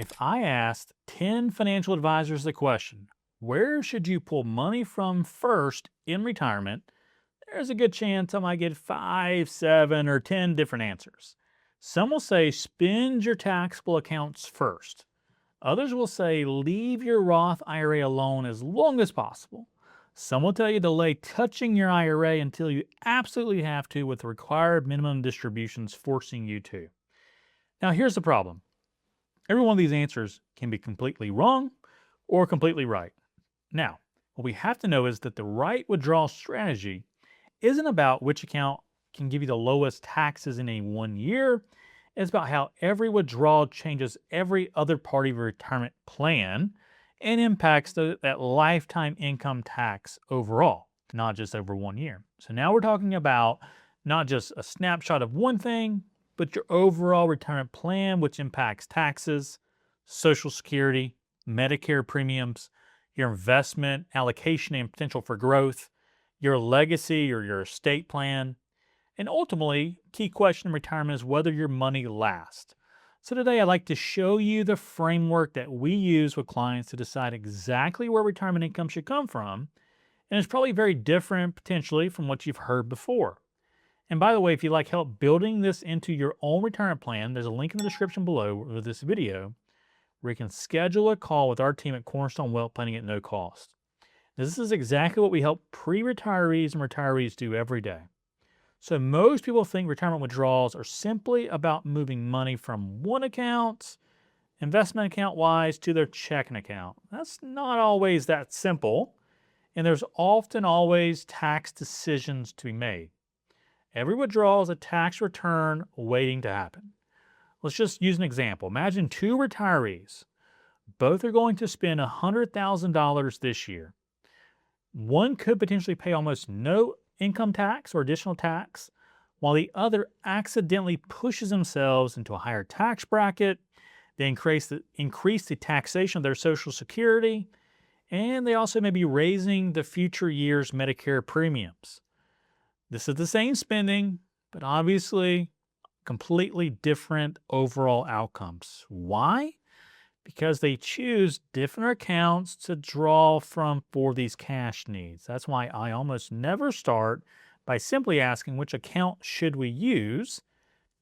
If I asked 10 financial advisors the question, where should you pull money from first in retirement? There's a good chance I might get 5, 7, or 10 different answers. Some will say spend your taxable accounts first. Others will say leave your Roth IRA alone as long as possible. Some will tell you delay touching your IRA until you absolutely have to, with required minimum distributions forcing you to. Now, here's the problem. Every one of these answers can be completely wrong or completely right. Now, what we have to know is that the right withdrawal strategy isn't about which account can give you the lowest taxes in a one year. It's about how every withdrawal changes every other part of your retirement plan and impacts that lifetime income tax overall, not just over one year. So now we're talking about not just a snapshot of one thing, but your overall retirement plan, which impacts taxes, Social Security, Medicare premiums, your investment allocation and potential for growth, your legacy or your estate plan, and ultimately, key question in retirement is whether your money lasts. So today I'd like to show you the framework that we use with clients to decide exactly where retirement income should come from, and it's probably very different potentially from what you've heard before. And by the way, if you'd like help building this into your own retirement plan, there's a link in the description below of this video where you can schedule a call with our team at Cornerstone Wealth Planning at no cost. This is exactly what we help pre-retirees and retirees do every day. So most people think retirement withdrawals are simply about moving money from one account, investment account wise, to their checking account. That's not always that simple, and there's often always tax decisions to be made. Every withdrawal is a tax return waiting to happen. Let's just use an example. Imagine two retirees. Both are going to spend $100,000 this year. One could potentially pay almost no income tax or additional tax, while the other accidentally pushes themselves into a higher tax bracket. They increase the taxation of their Social Security, and they also may be raising the future year's Medicare premiums. This is the same spending, but obviously completely different overall outcomes. Why? Because they choose different accounts to draw from for these cash needs. That's why I almost never start by simply asking which account should we use.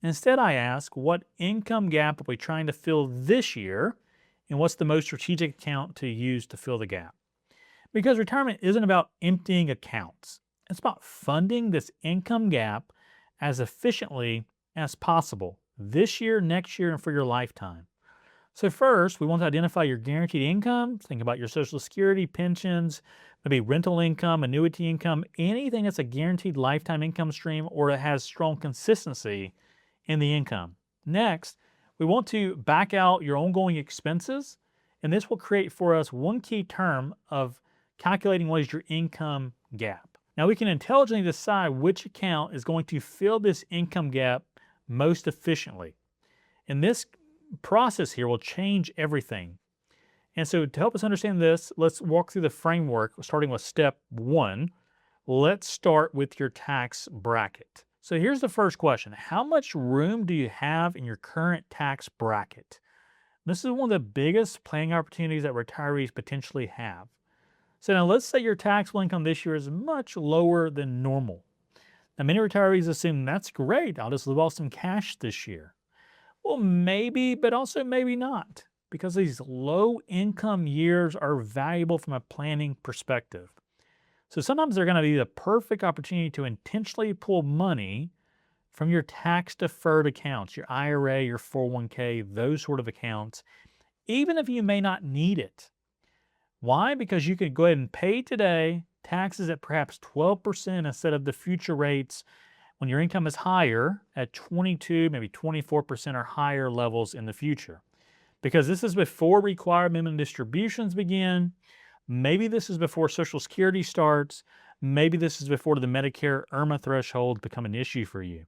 Instead, I ask what income gap are we trying to fill this year, and what's the most strategic account to use to fill the gap. Because retirement isn't about emptying accounts. It's about funding this income gap as efficiently as possible this year, next year, and for your lifetime. So first, we want to identify your guaranteed income. Think about your Social Security, pensions, maybe rental income, annuity income, anything that's a guaranteed lifetime income stream or it has strong consistency in the income. Next, we want to back out your ongoing expenses, and this will create for us one key term of calculating what is your income gap. Now we can intelligently decide which account is going to fill this income gap most efficiently. And this process here will change everything. And so to help us understand this, let's walk through the framework starting with step one. Let's start with your tax bracket. So here's the first question. How much room do you have in your current tax bracket? This is one of the biggest planning opportunities that retirees potentially have. So now let's say your taxable income this year is much lower than normal. Now many retirees assume that's great, I'll just live off some cash this year. Well, maybe, but also maybe not, because these low income years are valuable from a planning perspective. So sometimes they're going to be the perfect opportunity to intentionally pull money from your tax deferred accounts, your IRA, your 401k, those sort of accounts, even if you may not need it. Why? Because you could go ahead and pay today taxes at perhaps 12% instead of the future rates when your income is higher at 22, maybe 24% or higher levels in the future. Because this is before required minimum distributions begin. Maybe this is before Social Security starts. Maybe this is before the Medicare IRMA threshold become an issue for you.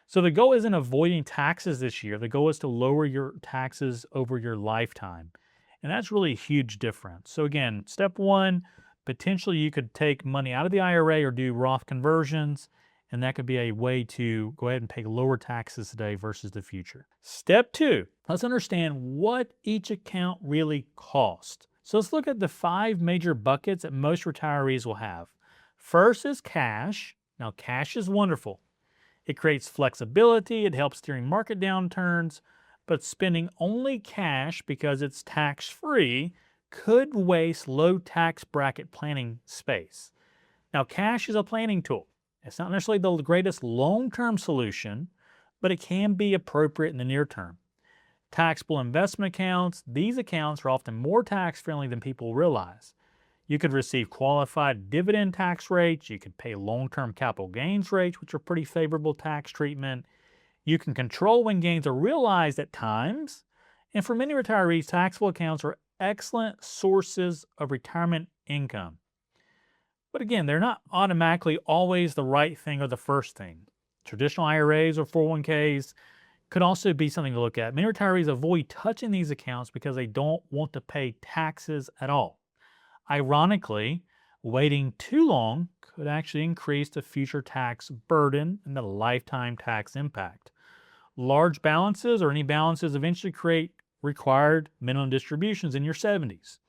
So the goal isn't avoiding taxes this year. The goal is to lower your taxes over your lifetime. And that's really a huge difference. So again, step one, potentially you could take money out of the IRA or do Roth conversions And that could be a way to go ahead and pay lower taxes today versus the future. Step two, let's understand what each account really costs. So let's look at the 5 major buckets that most retirees will have. First is cash. Now, cash is wonderful. It creates flexibility, it helps during market downturns, but spending only cash because it's tax-free could waste low tax bracket planning space. Now, cash is a planning tool. It's not necessarily the greatest long-term solution, but it can be appropriate in the near term. Taxable investment accounts, these accounts are often more tax-friendly than people realize. You could receive qualified dividend tax rates, you could pay long-term capital gains rates, which are pretty favorable tax treatment. You can control when gains are realized at times, and for many retirees, taxable accounts are excellent sources of retirement income. But again, they're not automatically always the right thing or the first thing. Traditional IRAs or 401ks could also be something to look at. Many retirees avoid touching these accounts because they don't want to pay taxes at all. Ironically, waiting too long could actually increase the future tax burden and the lifetime tax impact. Large balances or any balances eventually create required minimum distributions in your 70s.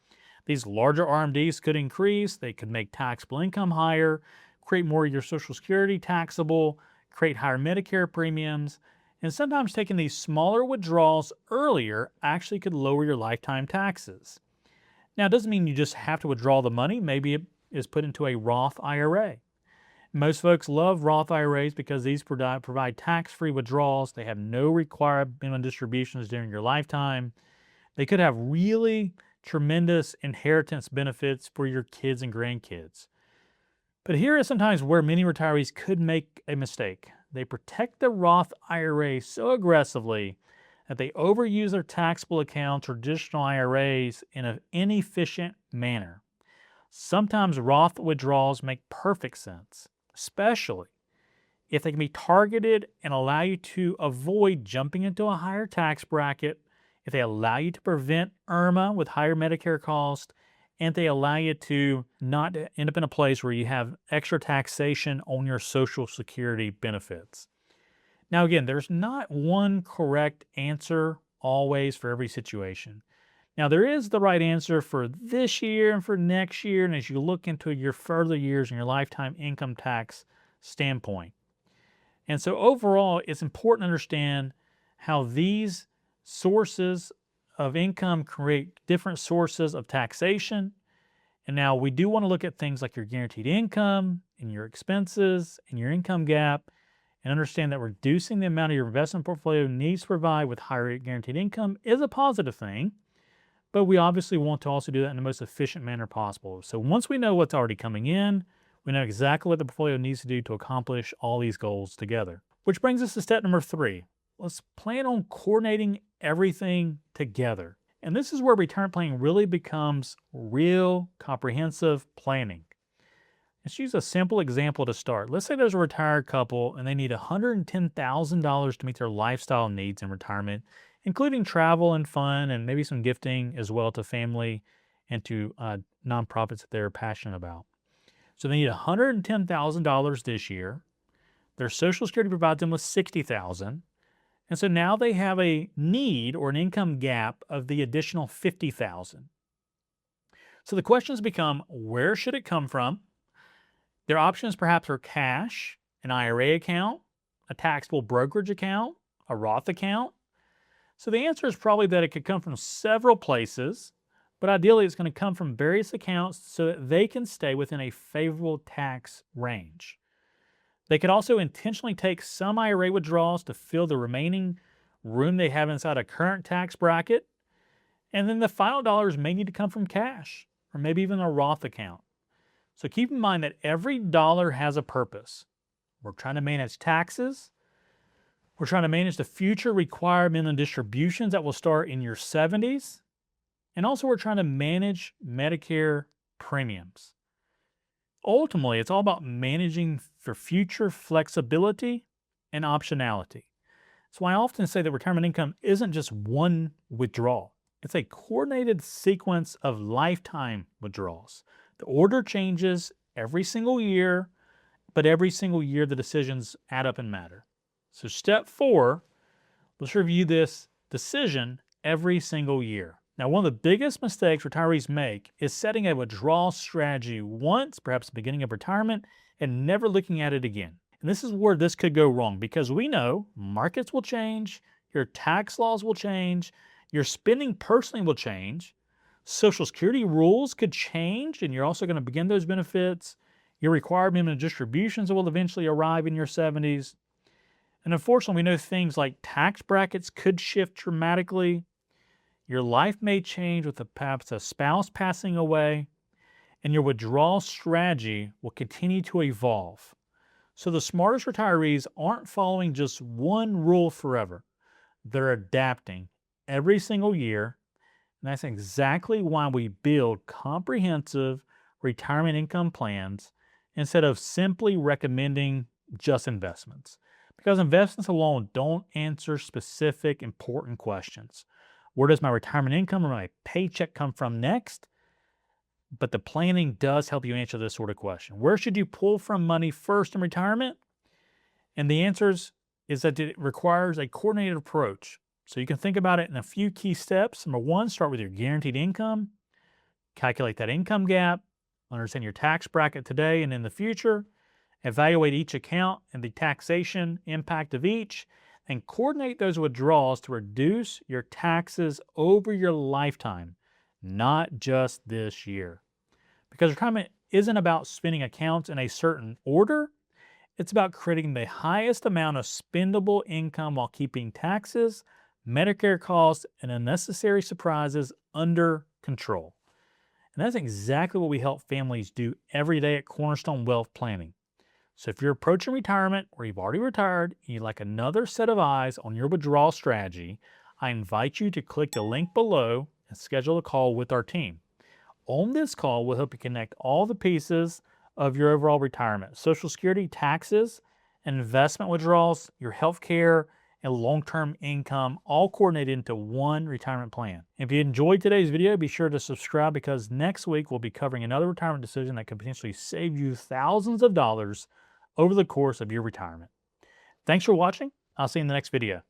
These larger RMDs could increase, they could make taxable income higher, create more of your Social Security taxable, create higher Medicare premiums, and sometimes taking these smaller withdrawals earlier actually could lower your lifetime taxes. Now, it doesn't mean you just have to withdraw the money. Maybe it is put into a Roth IRA. Most folks love Roth IRAs because these provide tax-free withdrawals. They have no required minimum distributions during your lifetime. They could have really tremendous inheritance benefits for your kids and grandkids. But here is sometimes where many retirees could make a mistake. They protect the Roth IRA so aggressively that they overuse their taxable accounts or traditional IRAs in an inefficient manner. Sometimes Roth withdrawals make perfect sense, especially if they can be targeted and allow you to avoid jumping into a higher tax bracket, if they allow you to prevent IRMA with higher Medicare costs, and they allow you to not end up in a place where you have extra taxation on your Social Security benefits. Now, again, there's not one correct answer always for every situation. Now, there is the right answer for this year and for next year, and as you look into your further years and your lifetime income tax standpoint. And so overall, it's important to understand how these sources of income create different sources of taxation. And now we do want to look at things like your guaranteed income and your expenses and your income gap, and understand that reducing the amount of your investment portfolio needs to provide with higher guaranteed income is a positive thing, but we obviously want to also do that in the most efficient manner possible. So once we know what's already coming in, we know exactly what the portfolio needs to do to accomplish all these goals together. Which brings us to step number 3. Let's plan on coordinating everything together. And this is where retirement planning really becomes real comprehensive planning. Let's use a simple example to start. Let's say there's a retired couple and they need $110,000 to meet their lifestyle needs in retirement, including travel and fun and maybe some gifting as well to family and to nonprofits that they're passionate about. So they need $110,000 this year. Their Social Security provides them with $60,000. And so now they have a need or an income gap of the additional $50,000. So the questions become, where should it come from? Their options perhaps are cash, an IRA account, a taxable brokerage account, a Roth account. So the answer is probably that it could come from several places, but ideally it's going to come from various accounts so that they can stay within a favorable tax range. They could also intentionally take some IRA withdrawals to fill the remaining room they have inside a current tax bracket, and then the final dollars may need to come from cash or maybe even a Roth account. So keep in mind that every dollar has a purpose. We're trying to manage taxes. We're trying to manage the future required minimum distributions that will start in your 70s. And also we're trying to manage Medicare premiums. Ultimately, it's all about managing for future flexibility and optionality. That's why I often say that retirement income isn't just one withdrawal. It's a coordinated sequence of lifetime withdrawals. The order changes every single year, but every single year the decisions add up and matter. So, step 4, let's review this decision every single year. Now, one of the biggest mistakes retirees make is setting a withdrawal strategy once, perhaps the beginning of retirement, and never looking at it again. And this is where this could go wrong because we know markets will change, your tax laws will change, your spending personally will change, Social Security rules could change, and you're also going to begin those benefits. Your required minimum distributions will eventually arrive in your 70s. And unfortunately, we know things like tax brackets could shift dramatically. Your life may change with perhaps a spouse passing away, and your withdrawal strategy will continue to evolve. So the smartest retirees aren't following just one rule forever. They're adapting every single year. And that's exactly why we build comprehensive retirement income plans instead of simply recommending just investments. Because investments alone don't answer specific important questions. Where does my retirement income or my paycheck come from next? But the planning does help you answer this sort of question. Where should you pull from money first in retirement? And the answers is that it requires a coordinated approach. So you can think about it in a few key steps. Number 1, start with your guaranteed income. Calculate that income gap. Understand your tax bracket today and in the future. Evaluate each account and the taxation impact of each. And coordinate those withdrawals to reduce your taxes over your lifetime, not just this year. Because retirement isn't about spending accounts in a certain order. It's about creating the highest amount of spendable income while keeping taxes, Medicare costs, and unnecessary surprises under control. And that's exactly what we help families do every day at Cornerstone Wealth Planning. So if you're approaching retirement or you've already retired and you'd like another set of eyes on your withdrawal strategy, I invite you to click the link below and schedule a call with our team. On this call, we'll help you connect all the pieces of your overall retirement: Social Security, taxes, investment withdrawals, your health care, and long-term income, all coordinated into one retirement plan. If you enjoyed today's video, be sure to subscribe because next week we'll be covering another retirement decision that could potentially save you thousands of dollars over the course of your retirement. Thanks for watching. I'll see you in the next video.